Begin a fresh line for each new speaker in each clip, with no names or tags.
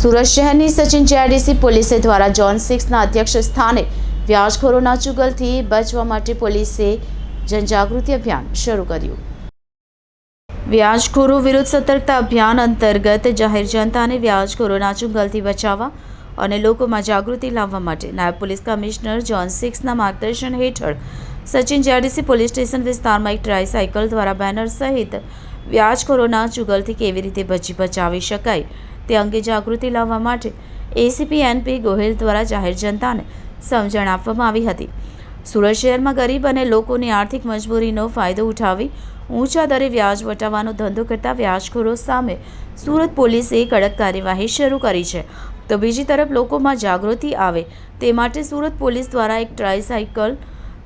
સુરત શહેરની સચિન જીઆઈડીસી પોલીસે દ્વારા ઝોન 6ના અધ્યક્ષ સ્થાને વ્યાજખોરોના ચુંગલથી બચવા માટે પોલીસે જનજાગૃતિ અભિયાન શરૂ કર્યું। વ્યાજખોરો વિરુદ્ધ સતર્કતા અભિયાન અંતર્ગત જાહેર જનતાને વ્યાજખોરોના ચુંગલથી બચાવવા અને લોકોમાં જાગૃતિ લાવવા માટે નાયબ પોલીસ કમિશનર ઝોન 6ના માર્ગદર્શન હેઠળ સચિન જીઆઈડીસી પોલીસ સ્ટેશન વિસ્તારમાં એક ટ્રાયસાયકલ દ્વારા બેનર સહિત વ્યાજખોરોના ચુંગલથી કેવી રીતે બચાવી શકાય તે અંગે જાગૃતિ લાવવા માટે એસીપી એનપી ગોહિલ દ્વારા જાહેર જનતાને સમજણ આપવામાં આવી હતી। સુરત શહેરમાં ગરીબ અને લોકોની આર્થિક મજબૂરીનો ફાયદો ઉઠાવી ઊંચા દરે વ્યાજ વટાવવાનો ધંધો કરતા વ્યાજખોરો સામે સુરત પોલીસે કડક કાર્યવાહી શરૂ કરી છે, તો બીજી તરફ લોકોમાં જાગૃતિ આવે તે માટે સુરત પોલીસ દ્વારા એક ટ્રાયસાયકલ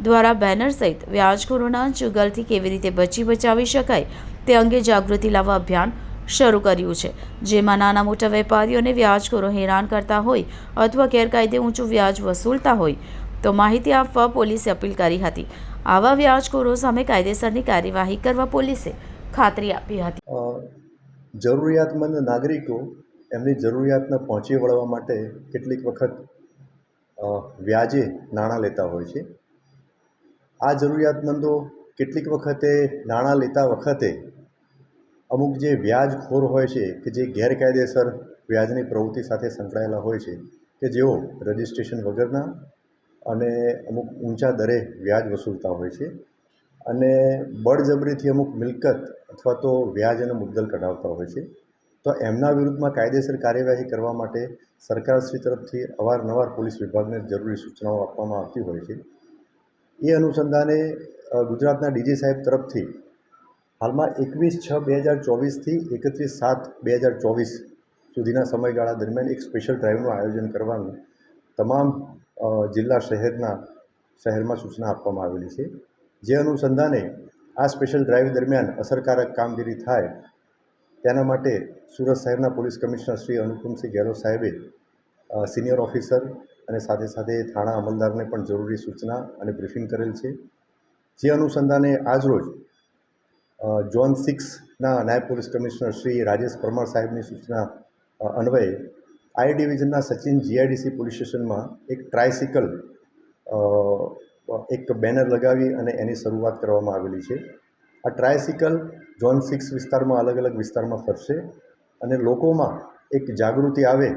દ્વારા બેનર સહિત વ્યાજખોરોના ચુંગલથી કેવી રીતે બચાવી શકાય તે અંગે જાગૃતિ લાવવા અભિયાન શરૂ કર્યું છે, જેમાં નાના મોટા વેપારીઓને વ્યાજખોરો હેરાન કરતા હોય અથવા ગેરકાયદે ઊંચું વ્યાજ વસૂલતા હોય તો માહિતી આપવા પોલીસે અપીલ કરી હતી। આવા વ્યાજખોરો સામે કાયદેસરની કાર્યવાહી કરવા પોલીસે ખાતરી આપી હતી।
જરૂરિયાતમંદ નાગરિકો એમની જરૂરિયાતને પહોંચી વળવા માટે કેટલીક વખત વ્યાજે નાણાં લેતા હોય છે। આ જરૂરિયાતમંદો કેટલીક વખતે નાણાં લેતા વખતે અમુક જે વ્યાજખોર હોય છે કે જે ગેરકાયદેસર વ્યાજની પ્રવૃત્તિ સાથે સંકળાયેલા હોય છે કે જેઓ રજિસ્ટ્રેશન વગરના અને અમુક ઊંચા દરે વ્યાજ વસૂલતા હોય છે અને બળજબરીથી અમુક મિલકત અથવા તો વ્યાજ અને મુદ્દલ કઢાવતા હોય છે, તો એમના વિરુદ્ધમાં કાયદેસર કાર્યવાહી કરવા માટે સરકારશ્રી તરફથી અવારનવાર પોલીસ વિભાગને જરૂરી સૂચનાઓ આપવામાં આવતી હોય છે। એ અનુસંધાને ગુજરાતના ડીજી સાહેબ તરફથી હાલમાં 21/6/2024થી 31/7/2024 સુધીના સમયગાળા દરમિયાન એક સ્પેશિયલ ડ્રાઈવનું આયોજન કરવાનું તમામ જિલ્લા શહેરમાં સૂચના આપવામાં આવેલી છે, જે અનુસંધાને આ સ્પેશિયલ ડ્રાઈવ દરમિયાન અસરકારક કામગીરી થાય તેના માટે સુરત શહેરના પોલીસ કમિશનર શ્રી અનુપમસિંહ ગેહલોત સાહેબે સિનિયર ઓફિસર અને સાથે સાથે થાણા અમલદારને પણ જરૂરી સૂચના અને બ્રીફિંગ કરેલ છે, જે અનુસંધાને આજરોજ ઝોન 6ના નાયબ પોલીસ કમિશનર શ્રી રાજેશ પરમાર સાહેબની સૂચના અન્વયે આઈ ડિવિઝનના સચિન જીઆઈડીસી પોલીસ સ્ટેશનમાં એક ટ્રાયસિકલ એક બેનર લગાવી અને એની શરૂઆત કરવામાં આવેલી છે। આ ટ્રાયસિકલ ઝોન 6 વિસ્તારમાં અલગ અલગ વિસ્તારમાં ફરશે અને લોકોમાં એક જાગૃતિ આવે,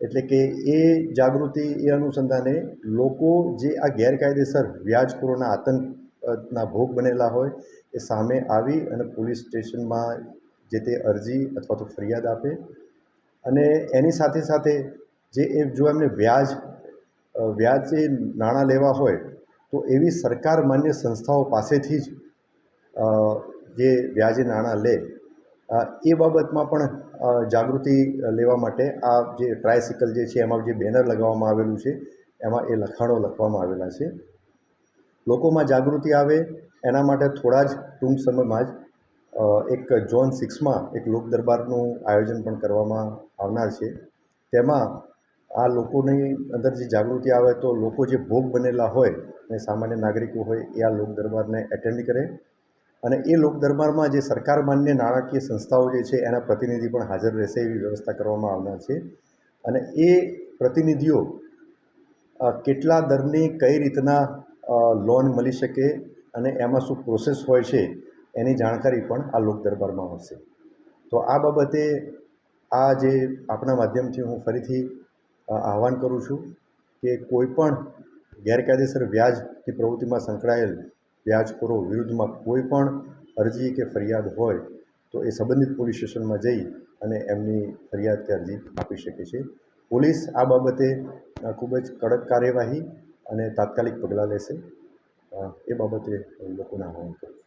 એટલે કે એ જાગૃતિ એ અનુસંધાને લોકો જે આ ગેરકાયદેસર વ્યાજખોરોના આતંકના ભોગ બનેલા હોય એ સામે આવી અને પોલીસ સ્ટેશનમાં જે તે અરજી અથવા તો ફરિયાદ આપે અને એની સાથે સાથે જો એમને વ્યાજે નાણાં લેવા હોય તો એવી સરકાર માન્ય સંસ્થાઓ પાસેથી જ જે વ્યાજે નાણાં લે એ બાબતમાં પણ જાગૃતિ લેવા માટે આ જે ટ્રાયસિકલ જે છે એમાં જે બેનર લગાવવામાં આવેલું છે એમાં એ લખાણો લખવામાં આવેલા છે। લોકોમાં જાગૃતિ આવે એના માટે થોડા જ ટૂંક સમયમાં જ એક ઝોન 6માં એક લોક દરબારનું આયોજન પણ કરવામાં આવનાર છે। તેમાં આ લોકોની અંદર જે જાગૃતિ આવે તો લોકો જે ભોગ બનેલા હોય અને સામાન્ય નાગરિકો હોય એ આ લોક દરબારને એટેન્ડ કરે અને એ લોક દરબારમાં જે સરકાર માન્ય નાણાકીય સંસ્થાઓ જે છે એના પ્રતિનિધિ પણ હાજર રહેશે એવી વ્યવસ્થા કરવામાં આવનાર છે અને એ પ્રતિનિધિઓ કેટલા દરની કઈ રીતના લોન મળી શકે અને એમાં શું પ્રોસેસ હોય છે એની જાણકારી પણ આ લોક દરબારમાં હશે। તો આ બાબતે આ જે આપણા માધ્યમથી હું ફરીથી આહવાન કરું છું કે કોઈ પણ ગેરકાયદેસર વ્યાજની પ્રવૃત્તિમાં સંકળાયેલ વ્યાજખોરો વિરુદ્ધમાં કોઈ પણ અરજી કે ફરિયાદ હોય તો એ સંબંધિત પોલીસ સ્ટેશનમાં જઈ અને એમની ફરિયાદ કે અરજી આપી શકે છે। પોલીસ આ બાબતે ખૂબ જ કડક કાર્યવાહી અને તાત્કાલિક પગલાં લેશે, એ બાબતે લોકોને આહવાન કરું છું।